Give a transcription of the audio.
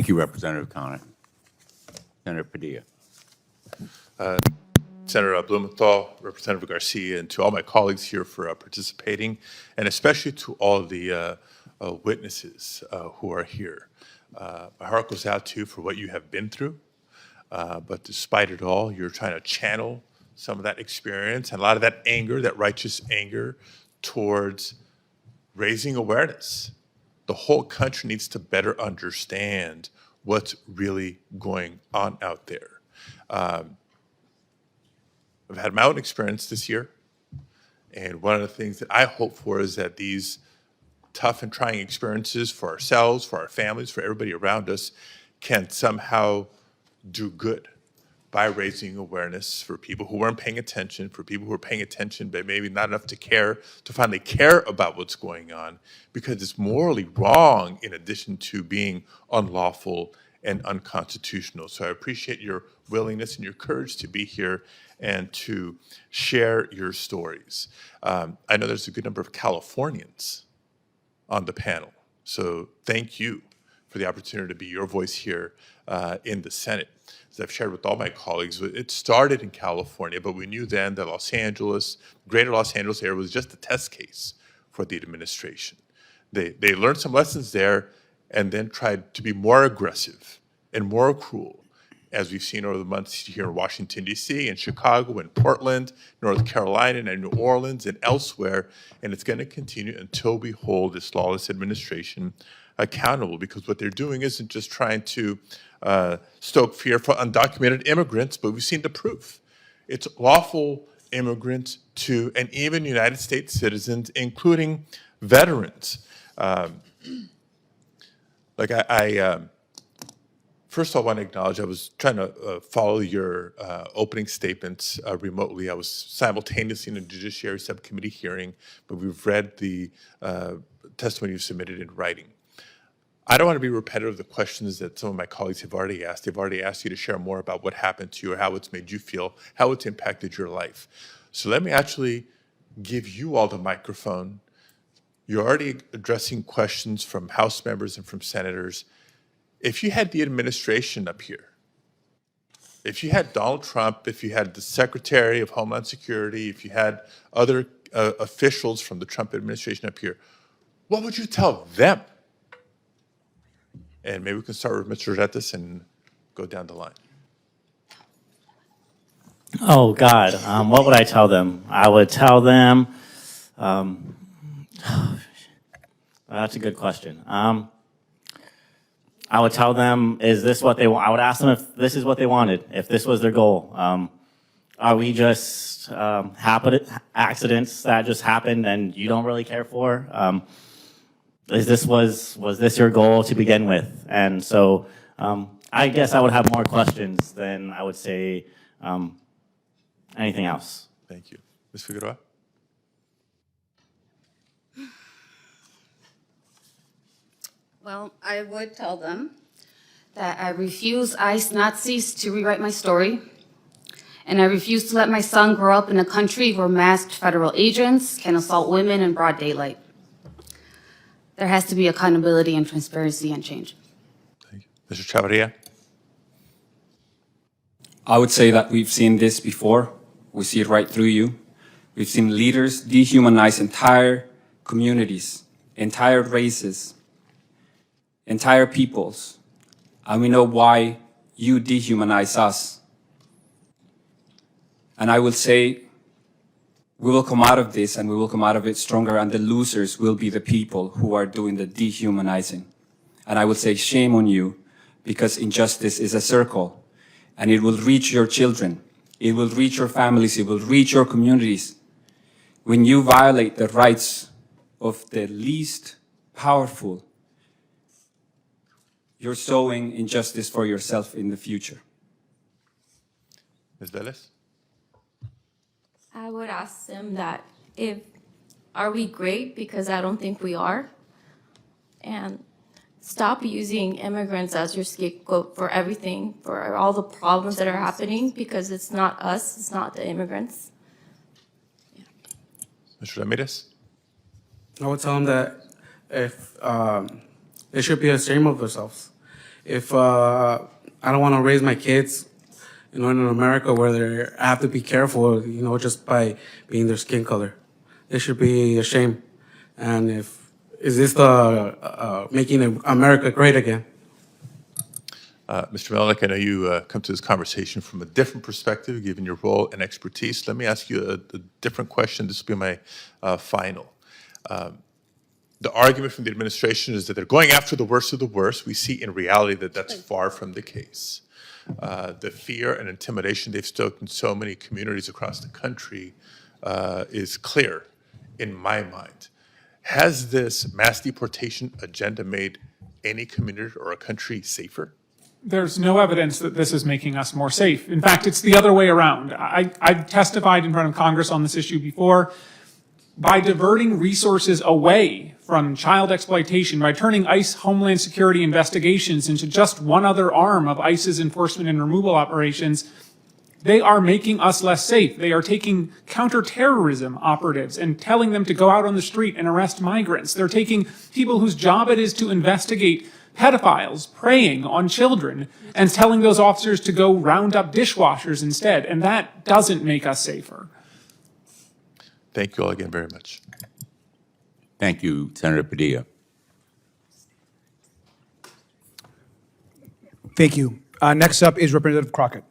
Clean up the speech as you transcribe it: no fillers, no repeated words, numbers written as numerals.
Thank you, Representative Connor. Senator Padilla. Senator Blumenthal, Representative Garcia, and to all my colleagues here for participating, and especially to all the witnesses who are here. My heart goes out to you for what you have been through, but despite it all, you're trying to channel some of that experience and a lot of that anger, that righteous anger, towards raising awareness. The whole country needs to better understand what's really going on out there. I've had my own experience this year, and one of the things that I hope for is that these tough and trying experiences for ourselves, for our families, for everybody around us can somehow do good by raising awareness for people who weren't paying attention, for people who are paying attention but maybe not enough to care, to finally care about what's going on, because it's morally wrong in addition to being unlawful and unconstitutional. So I appreciate your willingness and your courage to be here and to share your stories. I know there's a good number of Californians on the panel, so thank you for the opportunity to be your voice here in the Senate. As I've shared with all my colleagues, it started in California, but we knew then that Los Angeles, greater Los Angeles area was just a test case for the administration. They learned some lessons there and then tried to be more aggressive and more cruel, as we've seen over the months here in Washington, D.C., and Chicago, and Portland, North Carolina, and New Orleans, and elsewhere. And it's going to continue until we hold this lawless administration accountable, because what they're doing isn't just trying to stoke fear for undocumented immigrants, but we've seen the proof. It's lawful immigrants too, and even United States citizens, including veterans. First of all, I want to acknowledge I was trying to follow your opening statements remotely. I was simultaneously in a Judiciary Subcommittee hearing, but we've read the testimony you submitted in writing. I don't want to be repetitive of the questions that some of my colleagues have already asked. They've already asked you to share more about what happened to you or how it's made you feel, how it's impacted your life. So let me actually give you all the microphone. You're already addressing questions from House members and from senators. If you had the administration up here, if you had Donald Trump, if you had the Secretary of Homeland Security, if you had other officials from the Trump administration up here, what would you tell them? And maybe we can start with Mr. Retes and go down the line. Oh, God. What would I tell them? I would tell them, that's a good question. I would tell them, is this what they want? I would ask them if this is what they wanted, if this was their goal. Are we just accidents that just happened and you don't really care for? Was this your goal to begin with? And so I guess I would have more questions than I would say anything else. Thank you. Ms. Figueroa? Well, I would tell them that I refuse ICE Nazis to rewrite my story, and I refuse to let my son grow up in a country where masked federal agents can assault women in broad daylight. There has to be accountability and transparency and change. Thank you. Mr. Chavarria? I would say that we've seen this before. We see it right through you. We've seen leaders dehumanize entire communities, entire races, entire peoples, and we know why you dehumanize us. And I will say, we will come out of this and we will come out of it stronger, and the losers will be the people who are doing the dehumanizing. And I will say, shame on you, because injustice is a circle, and it will reach your children, it will reach your families, it will reach your communities. When you violate the rights of the least powerful, you're sowing injustice for yourself in the future. Ms. Velez? I would ask them that are we great? Because I don't think we are. And stop using immigrants as your scapegoat for everything, for all the problems that are happening, because it's not us, it's not the immigrants. Yeah. Mr. Ramirez? I would tell them that if they should be ashamed of themselves. if I don't want to raise my kids, in America where they have to be careful, just by being their skin color. They should be ashamed. And is this the making America great again? Mr. Melnick, I know you come to this conversation from a different perspective, given your role and expertise. Let me ask you a different question. This will be my final. The argument from the administration is that they're going after the worst of the worst. We see in reality that that's far from the case. The fear and intimidation they've stoked in so many communities across the country is clear in my mind. Has this mass deportation agenda made any community or a country safer? There's no evidence that this is making us more safe. In fact, it's the other way around. I've testified in front of Congress on this issue before. By diverting resources away from child exploitation, by turning ICE Homeland Security investigations into just one other arm of ICE's enforcement and removal operations, they are making us less safe. They are taking counterterrorism operatives and telling them to go out on the street and arrest migrants. They're taking people whose job it is to investigate pedophiles preying on children and telling those officers to go round up dishwashers instead. And that doesn't make us safer. Thank you all again very much. Thank you, Senator Padilla. Thank you. Next up is Representative Crockett.